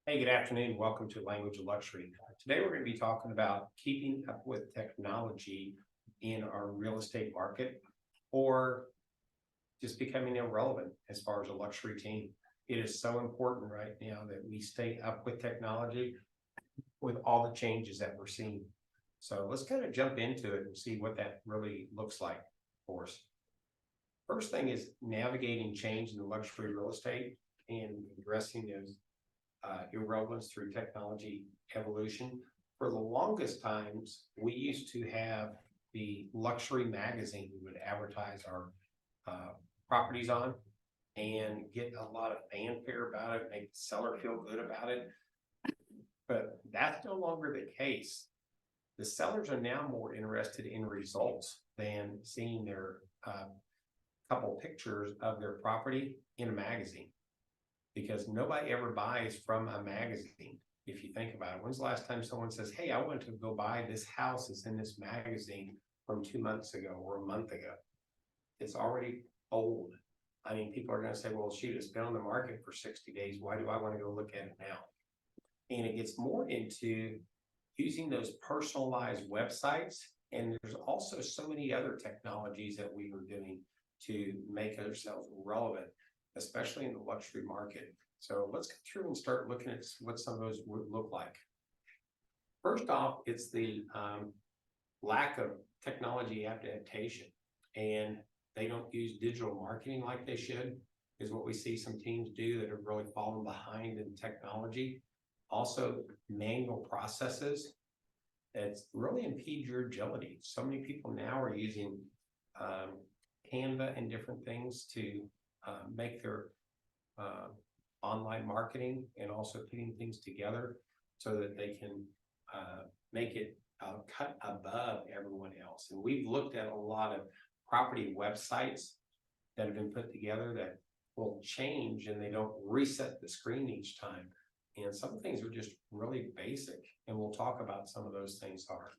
Hey, good afternoon. Welcome to Language of Luxury. Today, we're going to be talking about keeping up with technology in our real estate market or just becoming irrelevant as far as a luxury team. It is so important right now that we stay up with technology with all the changes that we're seeing. So let's kind of jump into it and see what that really looks like for us. First thing is navigating change in the luxury real estate and addressing those irrelevance through technology evolution. For the longest times, we used to have the luxury magazine we would advertise our properties on and get a lot of fanfare about it, make the seller feel good about it. But that's no longer the case. The sellers are now more interested in results than seeing their couple pictures of their property in a magazine, because nobody ever buys from a magazine. If you think about it, when's the last time someone says, hey, I want to go buy this house that's in this magazine from 2 months ago or a month ago? It's already old. I mean, people are going to say, well, shoot, it's been on the market for 60 days. Why do I want to go look at it now? And it gets more into using those personalized websites. And there's also so many other technologies that we are doing to make ourselves relevant, especially in the luxury market. So let's go through and start looking at what some of those would look like. First off, it's the lack of technology adaptation, and they don't use digital marketing like they should, is what we see some teams do that have really fallen behind in technology. Also, manual processes that really impede your agility. So many people now are using Canva and different things to make their online marketing and also putting things together so that they can make it cut above everyone else. And we've looked at a lot of property websites that have been put together that will change and they don't reset the screen each time. And some things are just really basic, and we'll talk about some of those things are.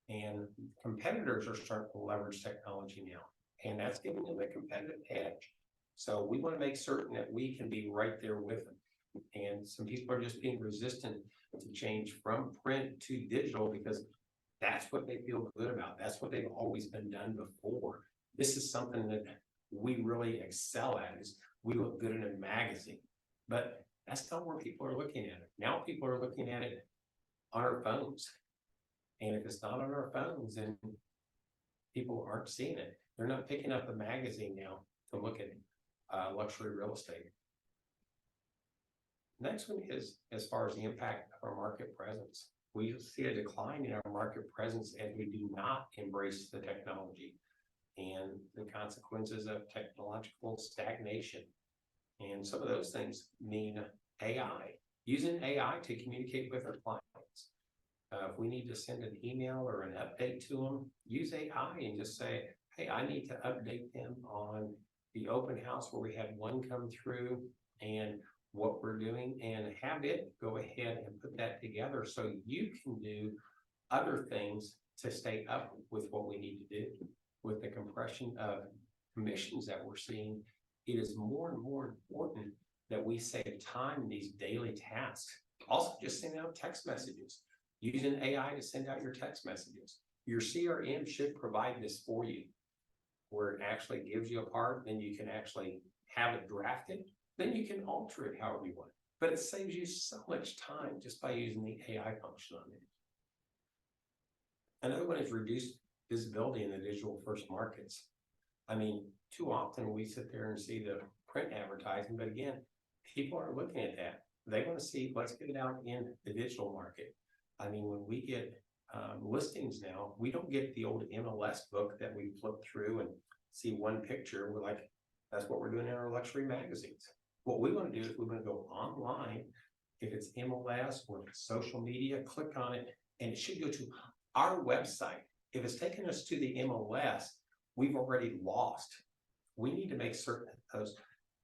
And competitors are starting to leverage technology now, and that's giving them a competitive edge. So we want to make certain that we can be right there with them. And some people are just being resistant to change from print to digital because that's what they feel good about. That's what they've always been done before. This is something that we really excel at, is we look good in a magazine. But that's not where people are looking at it. Now people are looking at it on our phones. And if it's not on our phones, then people aren't seeing it. They're not picking up the magazine now to look at luxury real estate. Next one is as far as the impact of our market presence. We see a decline in our market presence as we do not embrace the technology and the consequences of technological stagnation. And some of those things mean AI, using AI to communicate with our clients. If we need to send an email or an update to them, use AI and just say, hey, I need to update them on the open house where we had one come through and what we're doing, and have it go ahead and put that together so you can do other things to stay up with what we need to do. With the compression of commissions that we're seeing, it is more and more important that we save time in these daily tasks. Also, just send out text messages, using AI to send out your text messages. Your CRM should provide this for you, where it actually gives you a part, then you can actually have it drafted, then you can alter it however you want. But it saves you so much time just by using the AI function on it. Another one is reduced visibility in the digital first markets. I mean, too often we sit there and see the print advertising, but again, people aren't looking at that. They want to see, let's get it out in the digital market. I mean, when we get listings now, we don't get the old MLS book that we flip through and see one picture. We're like, that's what we're doing in our luxury magazines. What we want to do is we want to go online. If it's MLS or social media, click on it, and it should go to our website. If it's taking us to the MLS, we've already lost. We need to make certain that those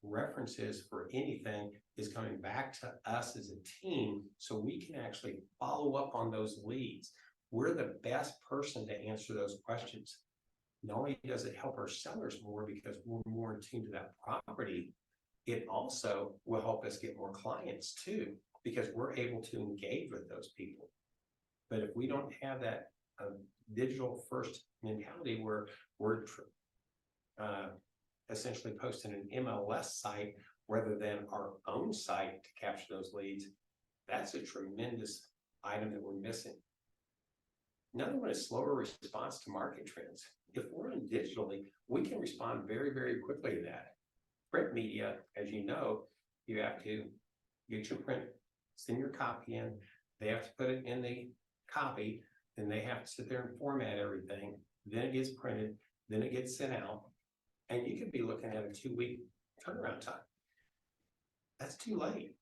references for anything is coming back to us as a team so we can actually follow up on those leads. We're the best person to answer those questions. Not only does it help our sellers more because we're more in tune to that property, it also will help us get more clients too. because we're able to engage with those people. But if we don't have that digital first mentality where we're essentially posting an MLS site rather than our own site to capture those leads, that's a tremendous item that we're missing. Another one is slower response to market trends. If we're in digitally, we can respond very, very quickly to that. Print media, as you know, you have to get your print, send your copy in, they have to put it in the copy, then they have to sit there and format everything, then it gets printed, then it gets sent out, and you could be looking at a 2-week turnaround time. That's too late.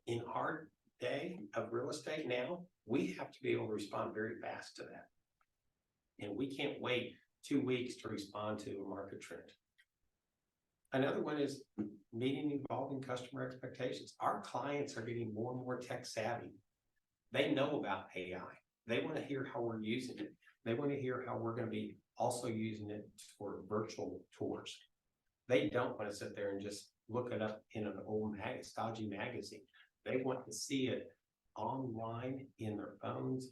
In our day of real estate now, we have to be able to respond very fast to that. And we can't wait 2 weeks to respond to a market trend. Another one is meeting evolving customer expectations. Our clients are getting more and more tech savvy. They know about AI. They want to hear how we're using it. They want to hear how we're going to be also using it for virtual tours. They don't want to sit there and just look it up in an old stodgy magazine. They want to see it online in their phones,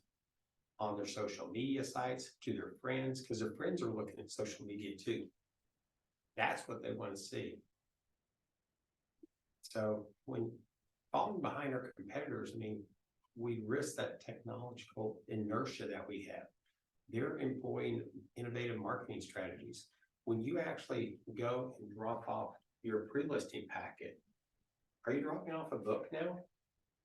on their social media sites, to their friends, because their friends are looking at social media too. That's what they want to see. So when falling behind our competitors, I mean, we risk that technological inertia that we have. They're employing innovative marketing strategies. When you actually go and drop off your pre-listing packet, are you dropping off a book now?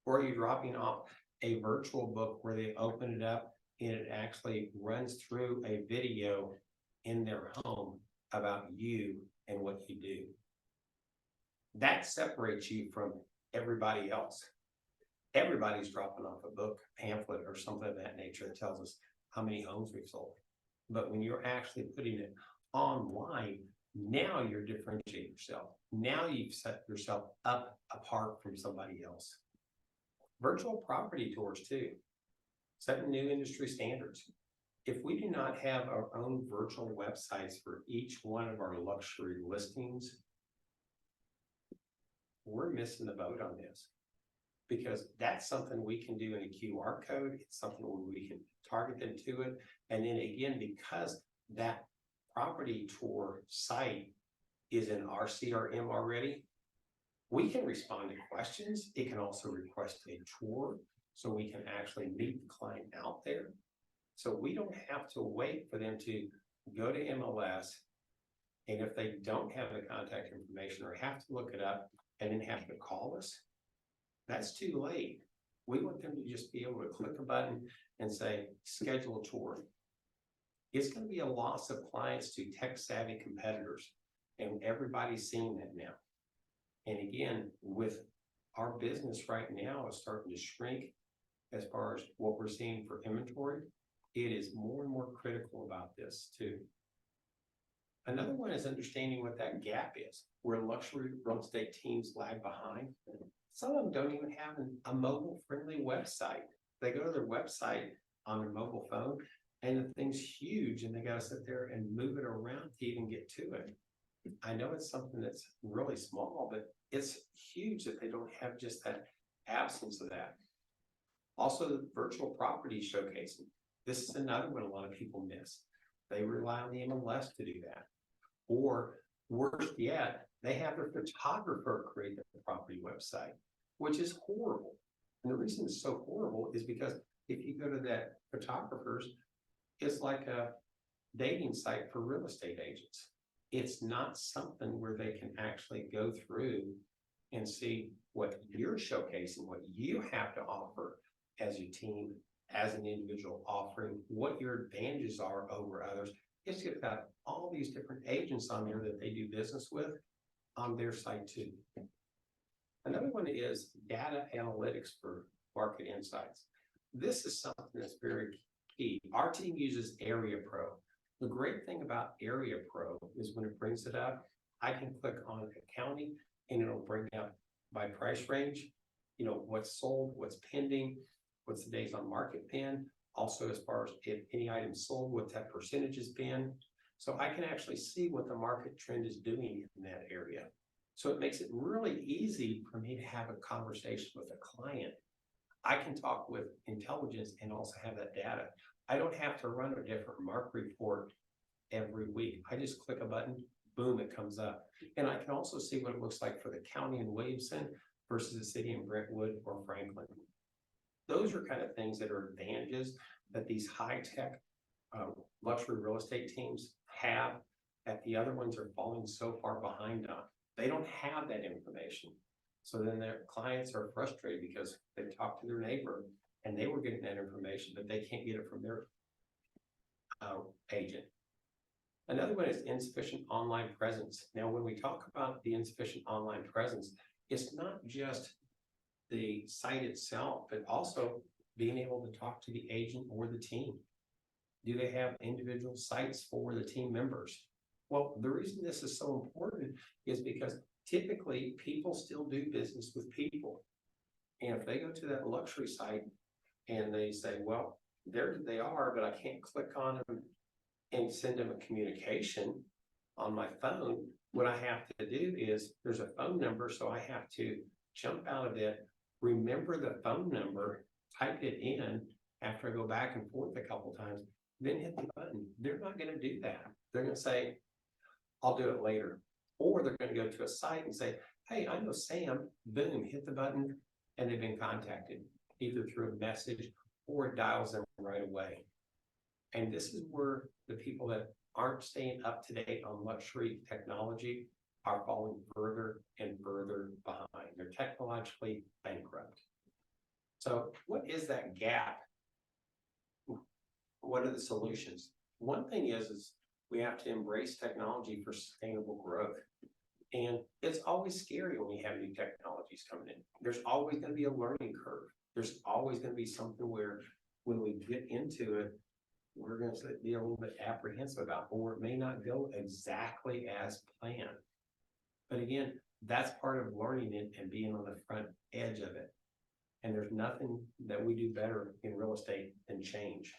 Or are you dropping off a virtual book where they open it up and it actually runs through a video in their home about you and what you do? That separates you from everybody else. Everybody's dropping off a book, pamphlet, or something of that nature that tells us how many homes we've sold. But when you're actually putting it online, now you're differentiating yourself. Now you've set yourself up apart from somebody else. Virtual property tours too, setting new industry standards. If we do not have our own virtual websites for each one of our luxury listings, we're missing the boat on this, because that's something we can do in a QR code. It's something where we can target them to it. And then again, because that property tour site is in our CRM already, we can respond to questions. It can also request a tour so we can actually meet the client out there. So we don't have to wait for them to go to MLS. And if they don't have the contact information or have to look it up and then have to call us, that's too late. We want them to just be able to click a button and say, schedule a tour. It's going to be a loss of clients to tech savvy competitors. And everybody's seeing that now. And again, with our business right now is starting to shrink as far as what we're seeing for inventory, it is more and more critical about this too. Another one is understanding what that gap is, where luxury real estate teams lag behind. Some of them don't even have a mobile-friendly website. They go to their website on their mobile phone, and the thing's huge, and they got to sit there and move it around to even get to it. I know it's something that's really small, but it's huge that they don't have just that absence of that. Also, the virtual property showcasing. This is another one a lot of people miss. They rely on the MLS to do that. Or worse yet, they have their photographer create the property website, which is horrible. And the reason it's so horrible is because if you go to that photographer's, it's like a dating site for real estate agents. It's not something where they can actually go through and see what you're showcasing, what you have to offer as a team, as an individual, offering what your advantages are over others. It's got all these different agents on there that they do business with on their site too. Another one is data analytics for market insights. This is something that's very key. Our team uses Area Pro. The great thing about Area Pro is when it brings it up, I can click on a county and it'll bring up by price range, you know, what's sold, what's pending, what's the days on market been, also as far as if any item sold, what that percentage has been. So I can actually see what the market trend is doing in that area. So it makes it really easy for me to have a conversation with a client. I can talk with intelligence and also have that data. I don't have to run a different mark report every week. I just click a button, boom, it comes up. And I can also see what it looks like for the county in Williamson versus the city in Brentwood or Franklin. Those are kind of things that are advantages that these high-tech luxury real estate teams have that the other ones are falling so far behind on. They don't have that information. So then their clients are frustrated because they talked to their neighbor and they were getting that information, but they can't get it from their agent. Another one is insufficient online presence. Now, when we talk about the insufficient online presence, it's not just the site itself, but also being able to talk to the agent or the team. Do they have individual sites for the team members? Well, the reason this is so important is because typically people still do business with people. And if they go to that luxury site and they say, well, there they are, but I can't click on them and send them a communication on my phone, what I have to do is there's a phone number. So I have to jump out of it, remember the phone number, type it in after I go back and forth a couple times, then hit the button. They're not going to do that. They're going to say, I'll do it later. Or they're going to go to a site and say, hey, I know Sam, boom, hit the button, and they've been contacted either through a message or it dials them right away. And this is where the people that aren't staying up to date on luxury technology are falling further and further behind. They're technologically bankrupt. So what is that gap? What are the solutions? One thing is we have to embrace technology for sustainable growth. And it's always scary when we have new technologies coming in. There's always going to be a learning curve. There's always going to be something where when we get into it, we're going to be a little bit apprehensive about, or it may not go exactly as planned. But again, that's part of learning it and being on the front edge of it. And there's nothing that we do better in real estate than change.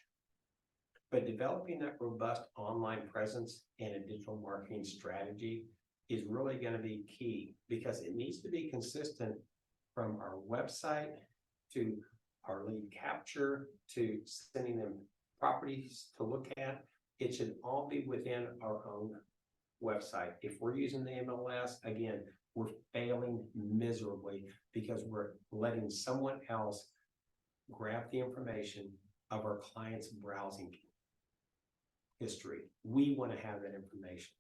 But developing that robust online presence and a digital marketing strategy is really going to be key because it needs to be consistent from our website to our lead capture to sending them properties to look at. It should all be within our own website. If we're using the MLS, again, we're failing miserably because we're letting someone else grab the information of our client's browsing history. We want to have that information.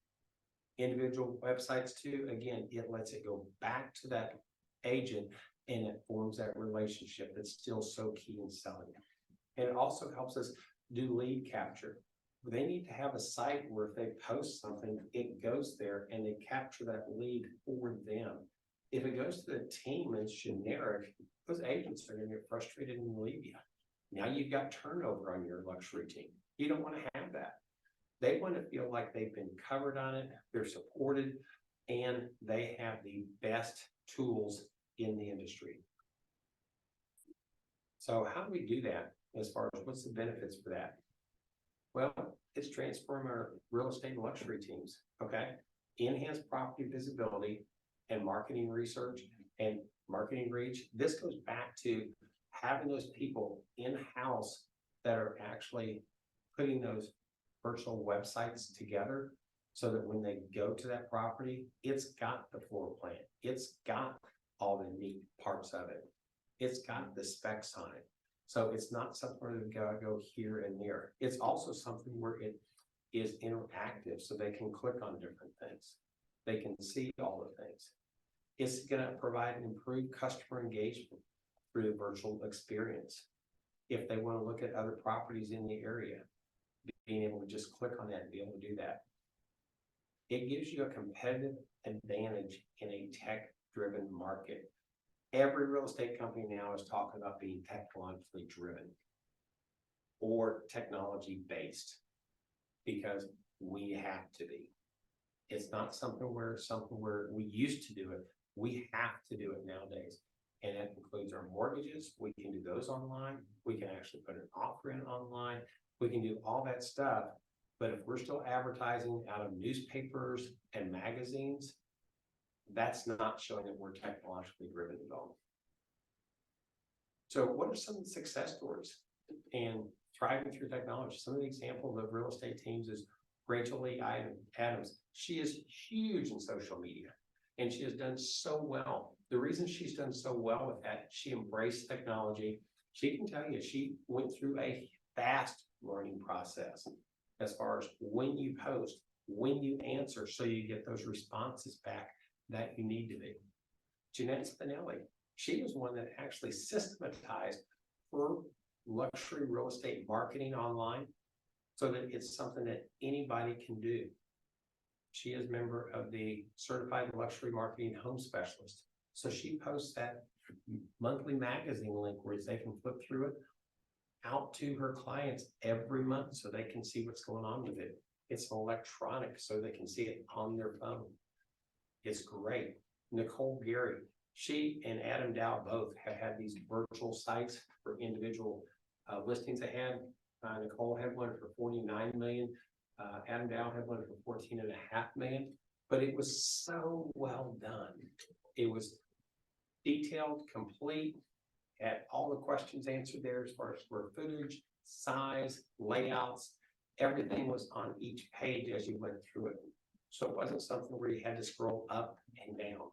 Individual websites too, again, it lets it go back to that agent and it forms that relationship that's still so key in selling. And it also helps us do lead capture. They need to have a site where if they post something, it goes there and they capture that lead for them. If it goes to the team and it's generic, those agents are going to get frustrated and leave you. Now you've got turnover on your luxury team. You don't want to have that. They want to feel like they've been covered on it, they're supported, and they have the best tools in the industry. So how do we do that as far as what's the benefits for that? Well, it's transform our real estate and luxury teams, okay? Enhanced property visibility and marketing research and marketing reach. This goes back to having those people in-house that are actually putting those virtual websites together so that when they go to that property, it's got the floor plan. It's got all the neat parts of it. It's got the specs on it. So it's not something where they've got to go here and there. It's also something where it is interactive so they can click on different things. They can see all the things. It's going to provide an improved customer engagement through the virtual experience. If they want to look at other properties in the area, being able to just click on that and be able to do that. It gives you a competitive advantage in a tech-driven market. Every real estate company now is talking about being technologically driven or technology based because we have to be. It's not something where we used to do it. We have to do it nowadays. And that includes our mortgages. We can do those online. We can actually put an offer in online. We can do all that stuff. But if we're still advertising out of newspapers and magazines, That's not showing that we're technologically driven at all. So what are some of the success stories and thriving through technology? Some of the examples of real estate teams is Rachel Lee Adams. She is huge in social media and she has done so well. The reason she's done so well with that, she embraced technology. She can tell you she went through a fast learning process as far as when you post, when you answer, so you get those responses back that you need to be. Jeanette Spinelli, she was one that actually systematized her luxury real estate marketing online so that it's something that anybody can do. She is a member of the Certified Luxury Marketing Home Specialist. So she posts that monthly magazine link where they can flip through it out to her clients every month so they can see what's going on with it. It's electronic so they can see it on their phone. It's great. Nicole Gary, she and Adam Dow both have had these virtual sites for individual listings they had. Nicole had one for 49 million. Adam Dow had one for 14.5 million, but it was so well done. It was detailed, complete, had all the questions answered there as far as square footage, size, layouts, everything was on each page as you went through it. So it wasn't something where you had to scroll up and down.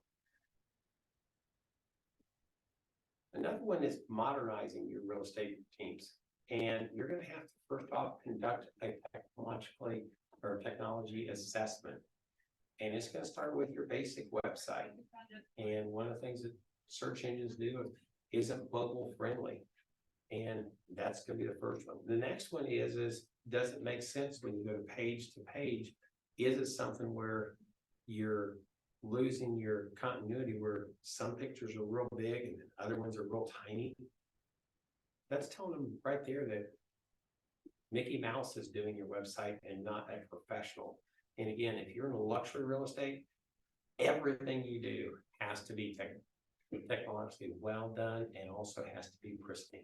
Another one is modernizing your real estate teams. And you're going to have to first off conduct a technology assessment. And it's going to start with your basic website. And one of the things that search engines do is it mobile friendly. And that's going to be the first one. The next one is does it make sense when you go page to page? Is it something where you're losing your continuity where some pictures are real big and other ones are real tiny? That's telling them right there that Mickey Mouse is doing your website and not a professional. And again, if you're in luxury real estate, everything you do has to be technologically well done and also has to be pristine.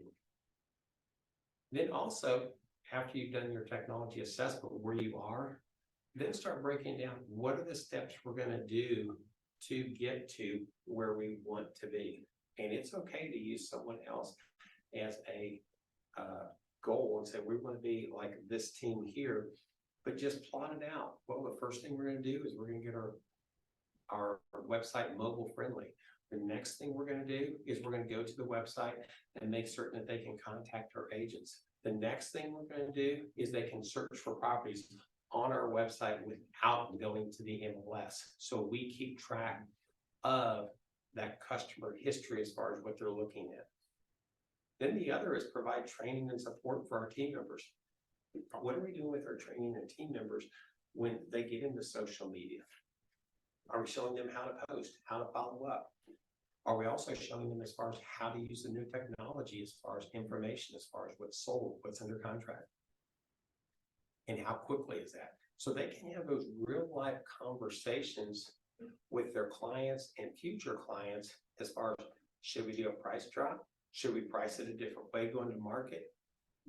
Then also, after you've done your technology assessment where you are, then start breaking down what are the steps we're going to do to get to where we want to be. And it's okay to use someone else as a goal and say, we want to be like this team here, but just plot it out. Well, the first thing we're going to do is we're going to get our website mobile friendly. The next thing we're going to do is we're going to go to the website and make certain that they can contact our agents. The next thing we're going to do is they can search for properties on our website without going to the MLS. So we keep track of that customer history as far as what they're looking at. Then the other is provide training and support for our team members. What are we doing with our training and team members when they get into social media? Are we showing them how to post, how to follow up? Are we also showing them as far as how to use the new technology, as far as information, as far as what's sold, what's under contract? And how quickly is that? So they can have those real life conversations with their clients and future clients as far as, should we do a price drop? Should we price it a different way going to market?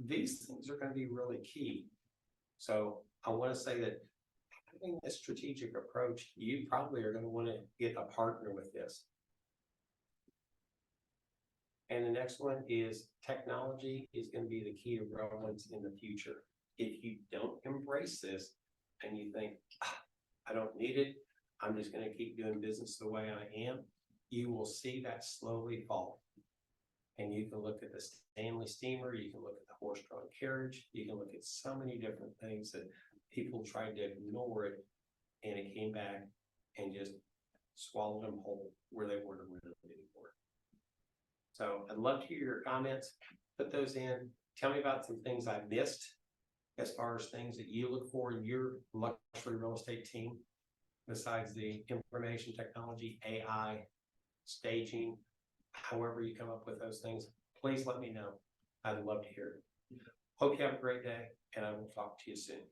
These things are going to be really key. So I want to say that having a strategic approach, you probably are going to want to get a partner with this. And the next one is technology is going to be the key to relevance in the future. If you don't embrace this and you think, I don't need it, I'm just going to keep doing business the way I am, you will see that slowly fall. And you can look at the Stanley steamer, you can look at the horse-drawn carriage, you can look at so many different things that people tried to ignore it, and it came back and just swallowed them whole where they weren't really anymore. So I'd love to hear your comments. Put those in. Tell me about some things I missed as far as things that you look for in your luxury real estate team, besides the information technology, AI, staging, however you come up with those things. Please let me know. I'd love to hear it. Hope you have a great day, and I will talk to you soon.